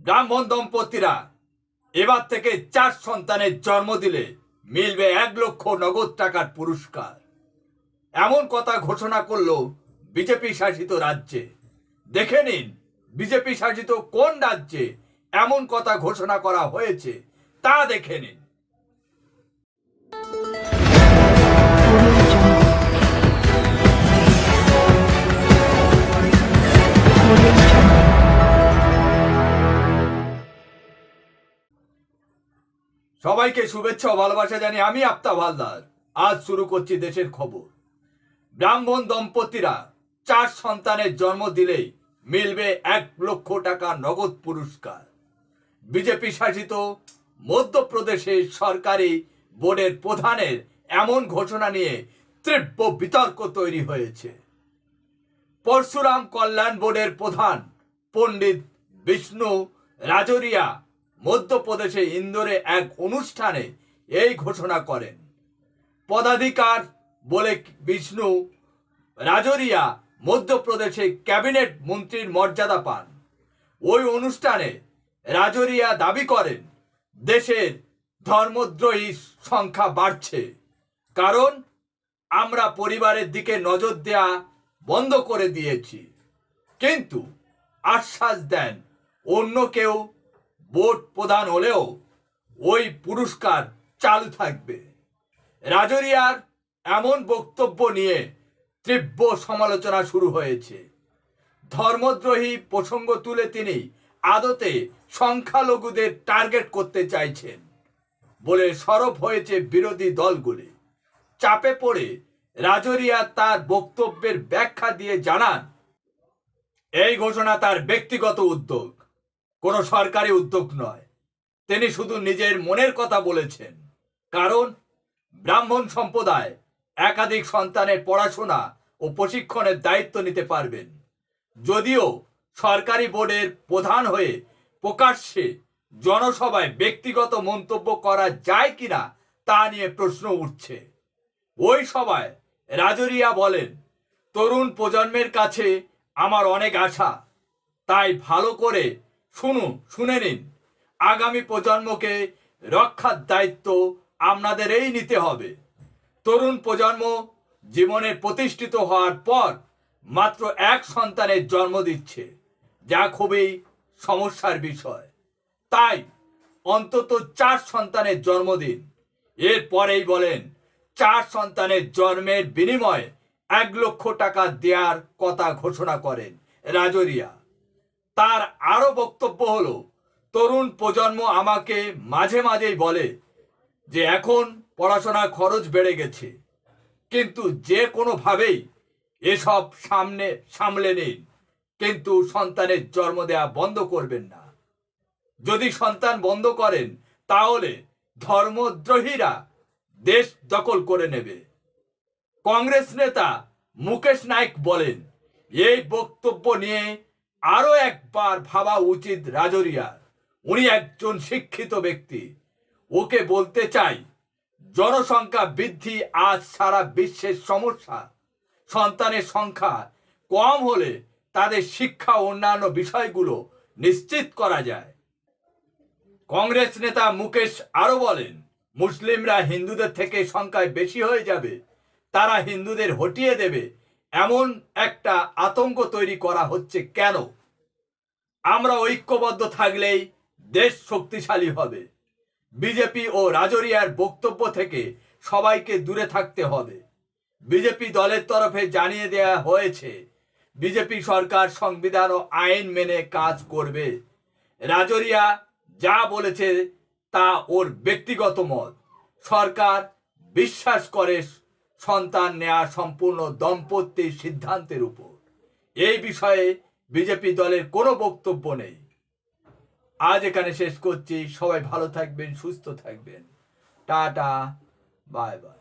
ব্রাহ্মণ দম্পতিরা এবার থেকে 4 সন্তানের জন্ম দিলে মিলবে 1 লক্ষ নগদ টাকার পুরস্কার। এমন কথা ঘোষণা করলো বিজেপি শাসিত রাজ্যে। দেখে নিন বিজেপি শাসিত কোন রাজ্যে এমন কথা ঘোষণা করা হয়েছে তা দেখে নিন। সবাইকে শুভেচ্ছা ও ভালোবাসা জানিয়ে আমি আফতাব হালদার আজ শুরু করছি দেশের খবর। ব্রাহ্মণ দম্পতিরা 4 সন্তানের জন্ম দিলেই মিলবে 1 লক্ষ টাকা নগদ পুরস্কার। বিজেপি শাসিত মধ্যপ্রদেশের সরকারি বোর্ডের প্রধানের এমন ঘোষণা নিয়ে তীব্র বিতর্ক তৈরি হয়েছে। পরশুরাম কল্যাণ বোর্ডের প্রধান পণ্ডিত বিষ্ণু রাজোরিয়া মধ্যপ্রদেশে ইন্দোরে এক অনুষ্ঠানে এই ঘোষণা করেন। পদাধিকার বলে বিষ্ণু রাজোরিয়া মধ্যপ্রদেশে ক্যাবিনেট মন্ত্রীর মর্যাদা পান। ওই অনুষ্ঠানে রাজোরিয়া দাবি করেন দেশের ধর্মদ্রোহী সংখ্যা বাড়ছে, কারণ আমরা পরিবারের দিকে নজর দেয়া বন্ধ করে দিয়েছি। কিন্তু আশ্বাস দেন অন্য কেউ বোর্ড প্রধান হলেও ওই পুরস্কার চালু থাকবে। রাজোরিয়ার এমন বক্তব্য নিয়ে তীব্র সমালোচনা শুরু হয়েছে। ধর্মদ্রোহী প্রসঙ্গ তুলে তিনি আদতে সংখ্যালঘুদের টার্গেট করতে চাইছেন বলে সরব হয়েছে বিরোধী দলগুলি। চাপে পড়ে রাজোরিয়া তার বক্তব্যের ব্যাখ্যা দিয়ে জানান, এই ঘোষণা তার ব্যক্তিগত উদ্যোগ, কোনো সরকারি উদ্যোগ নয়। তিনি শুধু নিজের মনের কথা বলেছেন, কারণ ব্রাহ্মণ সম্প্রদায় একাধিক সন্তানের পড়াশোনা ও প্রশিক্ষণের দায়িত্ব নিতে পারবেন। যদিও সরকারি বোর্ডের প্রধান হয়ে প্রকাশ্যে জনসভায় ব্যক্তিগত মন্তব্য করা যায় কিনা তা নিয়ে প্রশ্ন উঠছে। ওই সভায় রাজোরিয়া বলেন, তরুণ প্রজন্মের কাছে আমার অনেক আশা, তাই ভালো করে শুনে নিন। আগামী প্রজন্মকে রক্ষার দায়িত্ব আপনাদেরই নিতে হবে। তরুণ প্রজন্ম জীবনে প্রতিষ্ঠিত হওয়ার পর মাত্র 1 সন্তানের জন্ম দিচ্ছে, যা খুবই সমস্যার বিষয়। তাই অন্তত 4 সন্তানের জন্ম দিন। এরপরেই বলেন 4 সন্তানের জন্মের বিনিময়ে 1 লক্ষ টাকা দেওয়ার কথা ঘোষণা করেন রাজোরিয়া। তার আরো বক্তব্য হলো, তরুণ প্রজন্ম আমাকে মাঝে মাঝেই বলে যে এখন পড়াশোনার খরচ বেড়ে গেছে, কিন্তু যে কোনোভাবেই এসব সামলে নিন, কিন্তু সন্তানের জন্ম দেওয়া বন্ধ করবেন না। যদি সন্তান বন্ধ করেন তাহলে ধর্মদ্রোহীরা দেশ দখল করে নেবে। কংগ্রেস নেতা মুকেশ নাইক বলেন, এই বক্তব্য নিয়ে আরো একবার ভাবা উচিত রাজোরিয়ার। উনি একজন শিক্ষিত ব্যক্তি। ওকে বলতে চাই, জনসংখ্যা বৃদ্ধি আজ সারা বিশ্বের সমস্যা। সন্তানের সংখ্যা কম হলে তাদের শিক্ষা ও অন্যান্য বিষয়গুলো নিশ্চিত করা যায়। কংগ্রেস নেতা মুকেশ আরো বলেন, মুসলিমরা হিন্দুদের থেকে সংখ্যায় বেশি হয়ে যাবে, তারা হিন্দুদের হটিয়ে দেবে, এমন একটা আতঙ্ক তৈরি করা হচ্ছে কেন? আমরা ঐক্যবদ্ধ থাকলেই দেশ শক্তিশালী হবে। বিজেপি ও রাজোরিয়ার বক্তব্য থেকে সবাইকে দূরে থাকতে হবে। বিজেপি দলের তরফে জানিয়ে দেওয়া হয়েছে, বিজেপি সরকার সংবিধান ও আইন মেনে কাজ করবে। রাজোরিয়া যা বলেছে তা ওর ব্যক্তিগত মত। সরকার বিশ্বাস করে সন্তান নেওয়া সম্পূর্ণ দম্পতির সিদ্ধান্তের উপর। এই বিষয়ে বিজেপি দলের কোনো বক্তব্য নেই। আজ এখানে শেষ করছি। সবাই ভালো থাকবেন, সুস্থ থাকবেন। Tata, bye bye.